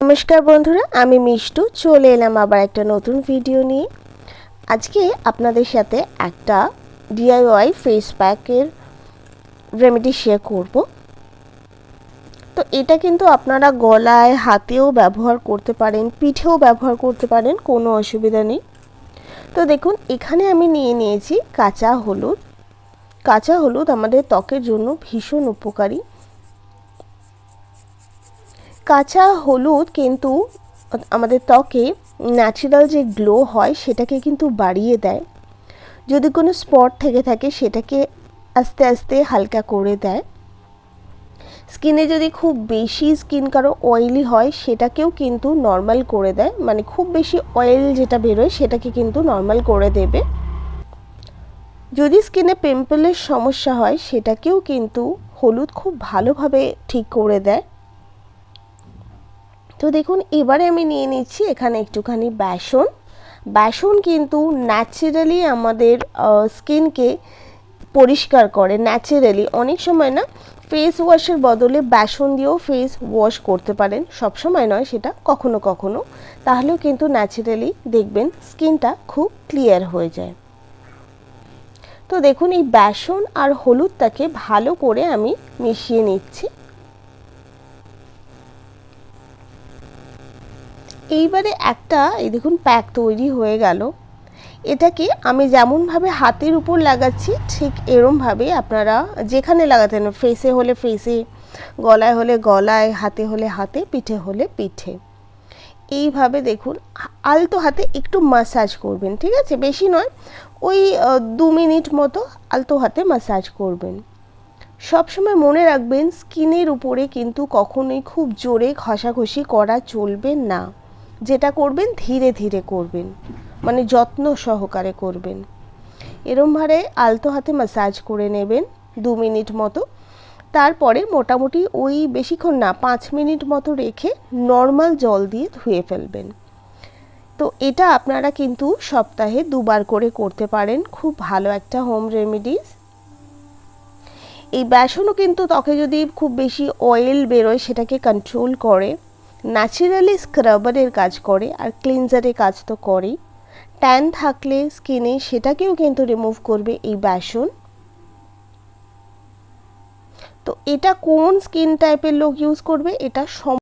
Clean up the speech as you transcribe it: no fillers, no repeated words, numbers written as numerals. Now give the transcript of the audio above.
নমস্কার বন্ধুরা, আমি মিষ্টু চলে এলাম আবার একটা নতুন ভিডিও নিয়ে। আজকে আপনাদের সাথে একটা ডিআইওয়াই ফেস প্যাকের রেমেডি শেয়ার করব। তো এটা কিন্তু আপনারা গলায় হাতেও ব্যবহার করতে পারেন, পিঠেও ব্যবহার করতে পারেন, কোনো অসুবিধা নেই। তো দেখুন, এখানে আমি নিয়ে নিয়েছি কাঁচা হলুদ। কাঁচা হলুদ আমাদের ত্বকের জন্য ভীষণ উপকারী। কাঁচা হলুদ কিন্তু আমাদের ত্বকে ন্যাচারাল যে গ্লো হয় সেটাকে কিন্তু বাড়িয়ে দেয়। যদি কোনো স্পট থেকে থাকে সেটাকে আস্তে আস্তে হালকা করে দেয়। স্কিনে যদি খুব বেশি স্কিন কারো অয়েলি হয় সেটাকেও কিন্তু নর্মাল করে দেয়, মানে খুব বেশি অয়েল যেটা বেরোয় সেটাকে কিন্তু নর্মাল করে দেবে। যদি স্কিনে পিম্পলের সমস্যা হয় সেটাকেও কিন্তু হলুদ খুব ভালোভাবে ঠিক করে দেয়। তো দেখুন, এবারে আমি নিয়ে নিচ্ছি এখানে একটুখানি বেসন। বেসন কিন্তু ন্যাচারালি আমাদের স্কিনকে পরিষ্কার করে ন্যাচারালি। অনেক সময় না ফেস ওয়াশের বদলে বেসন দিয়েও ফেস ওয়াশ করতে পারেন, সব সময় নয় সেটা, কখনো কখনো, তাহলেও কিন্তু ন্যাচারালি দেখবেন স্কিনটা খুব ক্লিয়ার হয়ে যায়। তো দেখুন, এই বেসন আর হলুদটাকে ভালো করে আমি মিশিয়ে নিচ্ছি। এইবারে একটা এই দেখুন প্যাক তৈরি হয়ে গেল। এটাকে আমি যেমনভাবে হাতের উপর লাগাচ্ছি ঠিক এরমভাবে আপনারা যেখানে লাগাতেন, ফেসে হলে ফেসে, গলায় হলে গলায়, হাতে হলে হাতে, পিঠে হলে পিঠে, এইভাবে দেখুন আলতো হাতে একটু ম্যাসাজ করবেন, ঠিক আছে? বেশি নয়, ওই 2 মিনিট মতো আলতো হাতে ম্যাসাজ করবেন। সবসময় মনে রাখবেন, স্কিনের উপরে কিন্তু কখনোই খুব জোরে ঘষাঘষি করা চলবে না। যেটা করবেন ধীরে ধীরে করবেন, মানে যত্ন সহকারে করবেন। এরমভাবে আলতো হাতে ম্যাসাজ করে নেবেন 2 মিনিট মতো। তারপরে মোটামুটি ওই বেশিক্ষণ না, 5 মিনিট মতো রেখে নর্মাল জল দিয়ে ধুয়ে ফেলবেন। তো এটা আপনারা কিন্তু সপ্তাহে 2বার করে করতে পারেন। খুব ভালো একটা হোম রেমেডিস। এই বেসনও কিন্তু ত্বকে যদি খুব বেশি অয়েল বেরোয় সেটাকে কন্ট্রোল করে, ন্যাচারালি স্ক্রাবারের কাজ করে, আর ক্লিনজারের কাজ তো করেই। ট্যান থাকলে স্কিনে সেটাকেও কিন্তু রিমুভ করবে এই বেসন। তো এটা কোন স্কিন টাইপের লোক ইউজ করবে, এটা